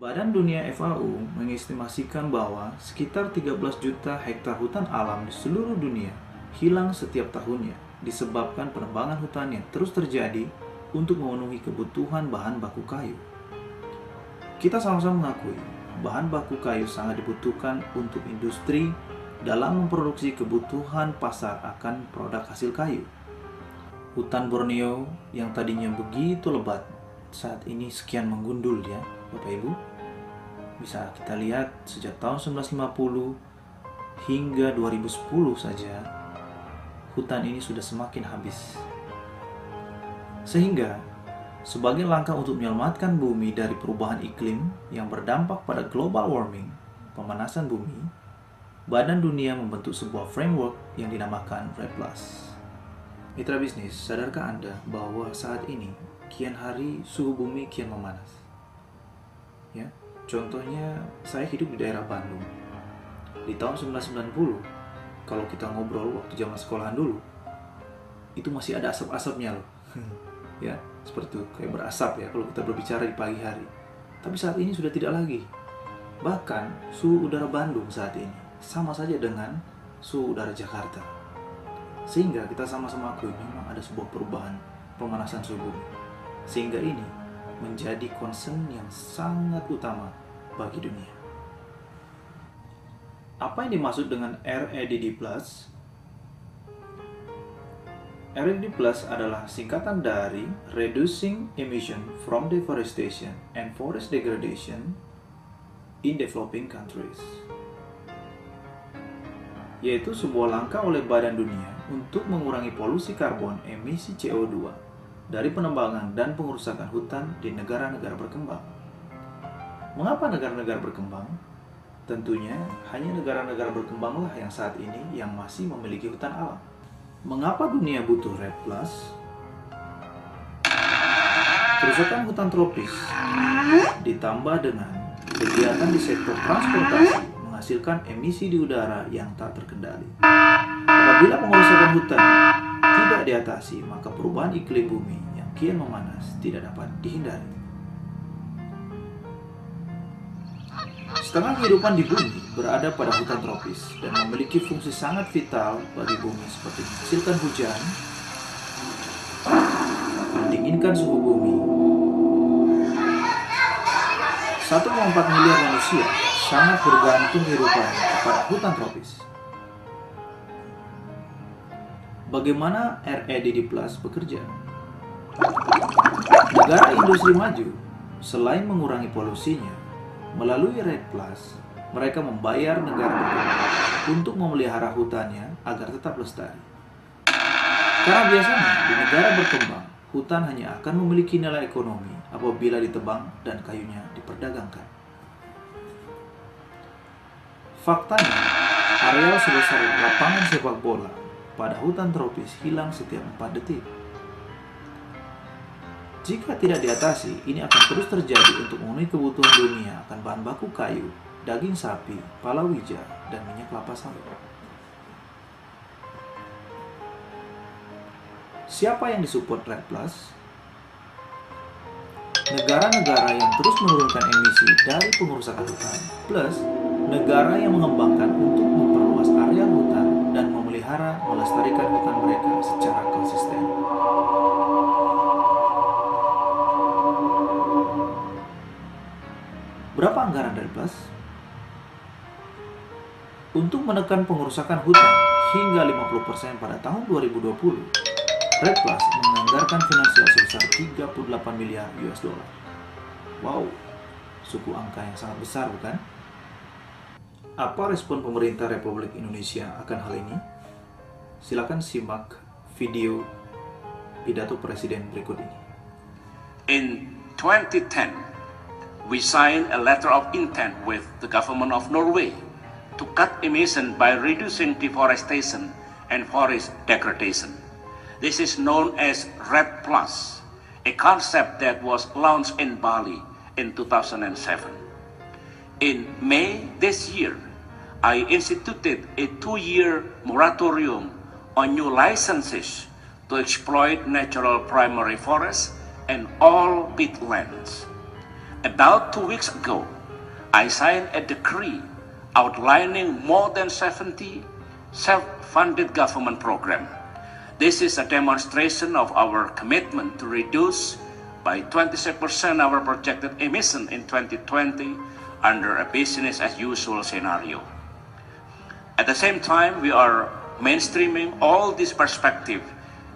Badan Dunia FAO mengestimasikan bahwa sekitar 13 juta hektar hutan alam di seluruh dunia hilang setiap tahunnya disebabkan penebangan hutan yang terus terjadi untuk memenuhi kebutuhan bahan baku kayu. Kita sama-sama mengakui bahan baku kayu sangat dibutuhkan untuk industri dalam memproduksi kebutuhan pasar akan produk hasil kayu. Hutan Borneo yang tadinya begitu lebat saat ini sekian menggundul ya, Bapak Ibu. Bisa kita lihat sejak tahun 1950 hingga 2010 saja hutan ini sudah semakin habis. Sehingga sebagai langkah untuk menyelamatkan bumi dari perubahan iklim yang berdampak pada global warming, pemanasan bumi, Badan Dunia membentuk sebuah framework yang dinamakan REDD+. Mitra bisnis, sadarkah Anda bahwa saat ini kian hari suhu bumi kian memanas? Ya, contohnya saya hidup di daerah Bandung. Di tahun 1990, kalau kita ngobrol waktu zaman sekolahan dulu, itu masih ada asap-asapnya loh. Ya, seperti itu, kayak berasap ya kalau kita berbicara di pagi hari. Tapi saat ini sudah tidak lagi. Bahkan suhu udara Bandung saat ini sama saja dengan suhu udara Jakarta. Sehingga kita sama-sama akui memang ada sebuah perubahan pemanasan suhu bumi. Sehingga ini menjadi concern yang sangat utama bagi dunia. Apa yang dimaksud dengan REDD+? REDD+ adalah singkatan dari Reducing Emission from Deforestation and Forest Degradation in Developing Countries, yaitu sebuah langkah oleh Badan Dunia untuk mengurangi polusi karbon emisi CO2 dari penebangan dan pengerusakan hutan di negara-negara berkembang. Mengapa negara-negara berkembang? Tentunya hanya negara-negara berkembanglah yang saat ini yang masih memiliki hutan alam. Mengapa dunia butuh REDD+? Kerusakan hutan tropis ditambah dengan kegiatan di sektor transportasi menghasilkan emisi di udara yang tak terkendali. Apabila pengerusakan hutan tidak diatasi, maka perubahan iklim bumi yang kian memanas tidak dapat dihindari. Setengah kehidupan di bumi berada pada hutan tropis dan memiliki fungsi sangat vital bagi bumi seperti menghasilkan hujan, mendinginkan suhu bumi. 1,4 miliar manusia sangat bergantung kehidupannya kepada hutan tropis. Bagaimana REDD+ bekerja? Negara industri maju, selain mengurangi polusinya, melalui REDD+, mereka membayar negara berkembang untuk memelihara hutannya agar tetap lestari. Karena biasanya di negara berkembang, hutan hanya akan memiliki nilai ekonomi apabila ditebang dan kayunya diperdagangkan. Faktanya, areal sebesar lapangan sepak bola pada hutan tropis hilang setiap 4 detik. Jika tidak diatasi, ini akan terus terjadi untuk memenuhi kebutuhan dunia akan bahan baku kayu, daging sapi, palawija, dan minyak kelapa sawit. Siapa yang disupport REDD+? Negara-negara yang terus menurunkan emisi dari pengerusakan hutan, plus negara yang mengembangkan untuk memperluas area hutan dan memelihara melestarikan hutan mereka secara konsisten. Berapa anggaran REDD+? Untuk menekan pengerusakan hutan hingga 50% pada tahun 2020, REDD+ menganggarkan finansial sebesar 38 miliar US dollar. Wow, suku angka yang sangat besar bukan? Apa respon pemerintah Republik Indonesia akan hal ini? Silakan simak video pidato Presiden berikut ini. In 2010, we signed a letter of intent with the government of Norway to cut emission by reducing deforestation and forest degradation. This is known as REDD+, a concept that was launched in Bali in 2007. In May this year, I instituted a 2-year moratorium on new licenses to exploit natural primary forests and all peatlands. About 2 weeks ago, I signed a decree outlining more than 70 self-funded government programs. This is a demonstration of our commitment to reduce by 26% our projected emission in 2020 under a business as usual scenario. At the same time, we are mainstreaming all this perspective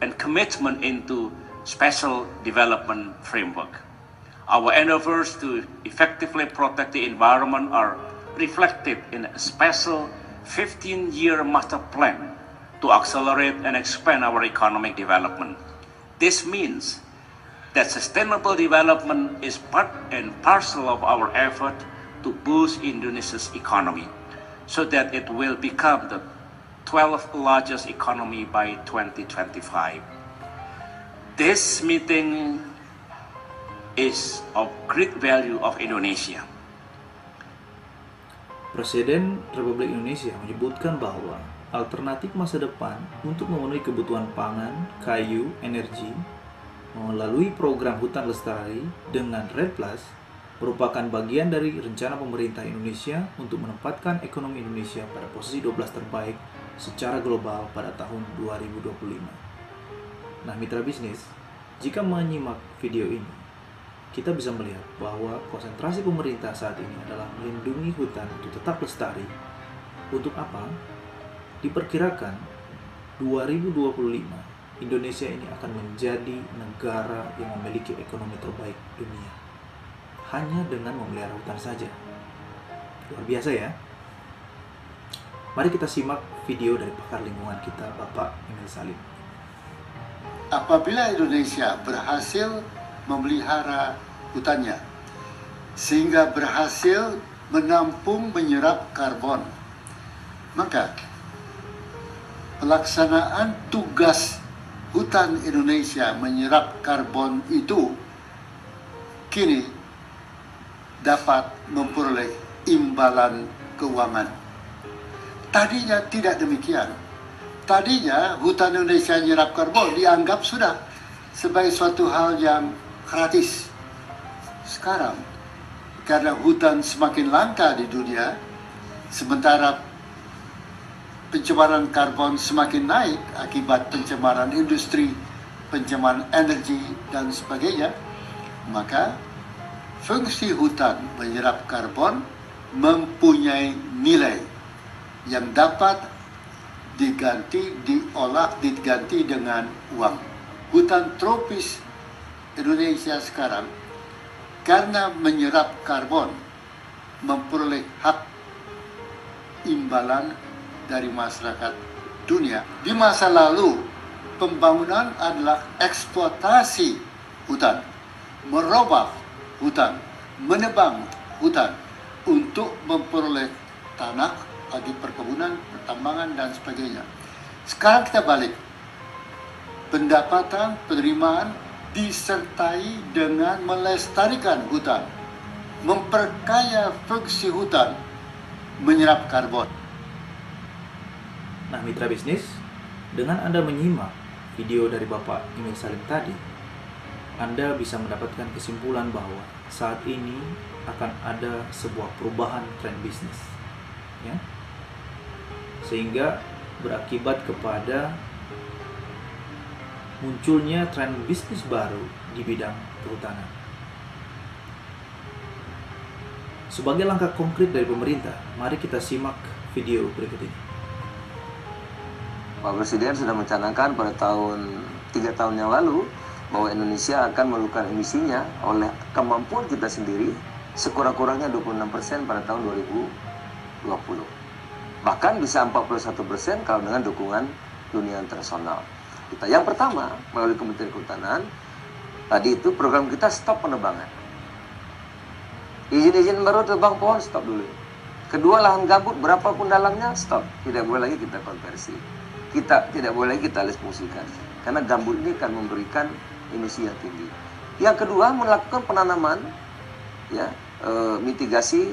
and commitment into special development framework. Our endeavors to effectively protect the environment are reflected in a special 15-year master plan to accelerate and expand our economic development. This means that sustainable development is part and parcel of our effort to boost Indonesia's economy so that it will become the 12th largest economy by 2025. This meeting is of great value of Indonesia. Presiden Republik Indonesia menyebutkan bahwa alternatif masa depan untuk memenuhi kebutuhan pangan, kayu, energi melalui program hutan lestari dengan REDD Plus merupakan bagian dari rencana pemerintah Indonesia untuk menempatkan ekonomi Indonesia pada posisi 12 terbaik secara global pada tahun 2025. Nah, mitra bisnis, jika menyimak video ini, kita bisa melihat bahwa konsentrasi pemerintah saat ini adalah melindungi hutan untuk tetap lestari. Untuk apa? Diperkirakan 2025 Indonesia ini akan menjadi negara yang memiliki ekonomi terbaik dunia hanya dengan memelihara hutan saja. Luar biasa ya. Mari kita simak video dari pakar lingkungan kita, Bapak Emil Salim. Apabila Indonesia berhasil memelihara hutannya sehingga berhasil menampung menyerap karbon, maka pelaksanaan tugas hutan Indonesia menyerap karbon itu kini dapat memperoleh imbalan keuangan. Tadinya tidak demikian. Tadinya hutan Indonesia menyerap karbon dianggap sudah sebagai suatu hal yang gratis. Sekarang, karena hutan semakin langka di dunia, sementara pencemaran karbon semakin naik akibat pencemaran industri, pencemaran energi, dan sebagainya, maka fungsi hutan menyerap karbon mempunyai nilai yang dapat diganti dengan uang. Hutan tropis Indonesia sekarang karena menyerap karbon memperoleh hak imbalan dari masyarakat dunia. Di masa lalu pembangunan adalah eksploitasi hutan, merobah hutan, menebang hutan untuk memperoleh tanah bagi perkebunan, pertambangan, dan sebagainya. Sekarang kita balik. Pendapatan, penerimaan disertai dengan melestarikan hutan, memperkaya fungsi hutan, menyerap karbon. Nah, mitra bisnis, dengan Anda menyimak video dari Bapak Emil Salim tadi, Anda bisa mendapatkan kesimpulan bahwa saat ini akan ada sebuah perubahan tren bisnis, ya, sehingga berakibat kepada munculnya tren bisnis baru di bidang kehutanan. Sebagai langkah konkret dari pemerintah, mari kita simak video berikut ini. Pak Presiden sudah mencanangkan pada 3 tahun yang lalu bahwa Indonesia akan menurunkan emisinya oleh kemampuan kita sendiri sekurang-kurangnya 26% pada tahun 2020. Bahkan bisa 41% kalau dengan dukungan dunia internasional. Yang pertama, melalui Kementerian Kehutanan, tadi itu program kita stop penebangan. Izin-izin baru tebang pohon, stop dulu. Kedua, lahan gambut berapapun dalamnya, stop. Tidak boleh lagi kita konversi. Tidak boleh lagi kita alih fungsikan. Karena gambut ini akan memberikan emisi yang tinggi. Yang kedua, melakukan penanaman, ya, mitigasi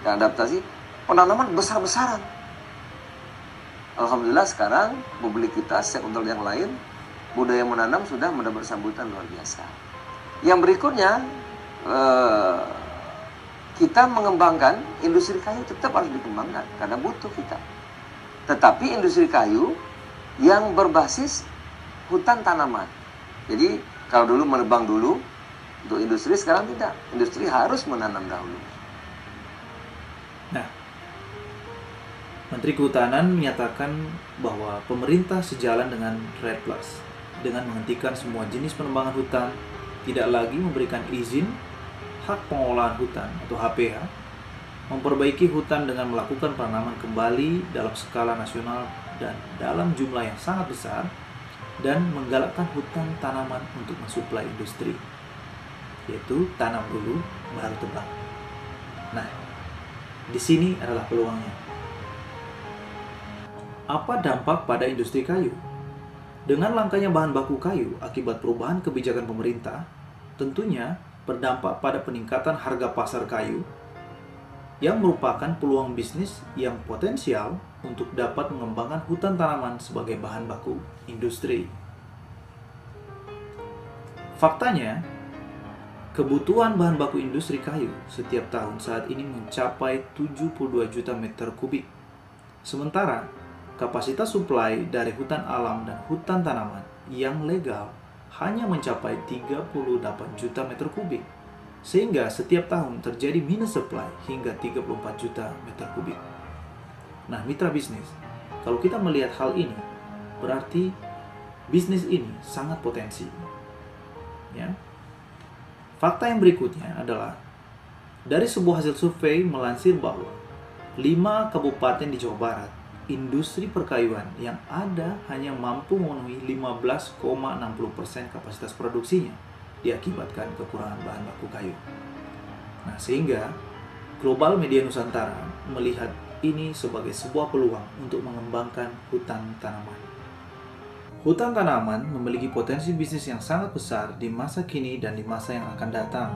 dan adaptasi, penanaman besar-besaran. Alhamdulillah sekarang publik kita sejak untuk yang lain budaya menanam sudah mendapat sambutan luar biasa. Yang berikutnya kita mengembangkan industri kayu tetap harus dikembangkan karena butuh kita. Tetapi industri kayu yang berbasis hutan tanaman. Jadi kalau dulu menebang dulu untuk industri, sekarang tidak. Industri harus menanam dahulu. Nah, Menteri Kehutanan menyatakan bahwa pemerintah sejalan dengan REDD+, dengan menghentikan semua jenis penebangan hutan, tidak lagi memberikan izin hak pengolahan hutan atau HPH, memperbaiki hutan dengan melakukan penanaman kembali dalam skala nasional dan dalam jumlah yang sangat besar, dan menggalakkan hutan tanaman untuk mensuplai industri, yaitu tanam dulu baru tebang. Nah, di sini adalah peluangnya. Apa dampak pada industri kayu? Dengan langkanya bahan baku kayu akibat perubahan kebijakan pemerintah, tentunya berdampak pada peningkatan harga pasar kayu yang merupakan peluang bisnis yang potensial untuk dapat mengembangkan hutan tanaman sebagai bahan baku industri. Faktanya, kebutuhan bahan baku industri kayu setiap tahun saat ini mencapai 72 juta meter kubik. Sementara, kapasitas suplai dari hutan alam dan hutan tanaman yang legal hanya mencapai 38 juta meter kubik, sehingga setiap tahun terjadi minus supply hingga 34 juta meter kubik. Nah, mitra bisnis, kalau kita melihat hal ini, berarti bisnis ini sangat potensi. Ya. Fakta yang berikutnya adalah dari sebuah hasil survei melansir bahwa 5 kabupaten di Jawa Barat, industri perkayuan yang ada hanya mampu memenuhi 15,60% kapasitas produksinya diakibatkan kekurangan bahan baku kayu. Nah, sehingga Global Media Nusantara melihat ini sebagai sebuah peluang untuk mengembangkan hutan tanaman. Hutan tanaman memiliki potensi bisnis yang sangat besar di masa kini dan di masa yang akan datang.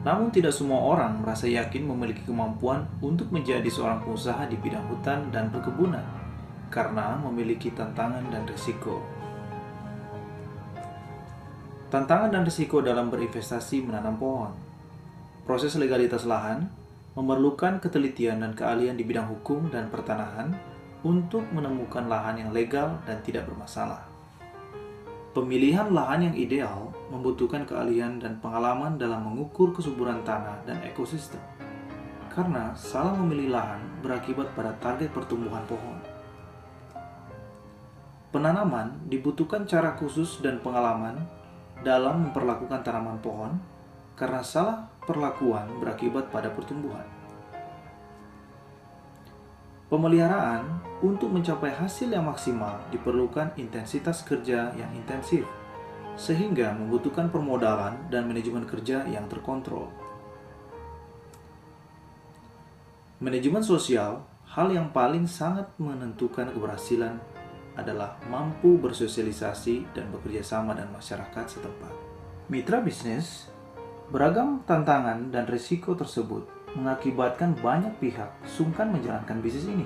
Namun tidak semua orang merasa yakin memiliki kemampuan untuk menjadi seorang pengusaha di bidang hutan dan perkebunan karena memiliki tantangan dan risiko. Tantangan dan risiko dalam berinvestasi menanam pohon. Proses legalitas lahan memerlukan ketelitian dan keahlian di bidang hukum dan pertanahan untuk menemukan lahan yang legal dan tidak bermasalah. Pemilihan lahan yang ideal membutuhkan keahlian dan pengalaman dalam mengukur kesuburan tanah dan ekosistem. Karena salah memilih lahan berakibat pada target pertumbuhan pohon. Penanaman dibutuhkan cara khusus dan pengalaman dalam memperlakukan tanaman pohon karena salah perlakuan berakibat pada pertumbuhan. Pemeliharaan untuk mencapai hasil yang maksimal diperlukan intensitas kerja yang intensif, sehingga membutuhkan permodalan dan manajemen kerja yang terkontrol. Manajemen sosial, hal yang paling sangat menentukan keberhasilan adalah mampu bersosialisasi dan bekerja sama dengan masyarakat setempat. Mitra bisnis, beragam tantangan dan risiko tersebut mengakibatkan banyak pihak sungkan menjalankan bisnis ini.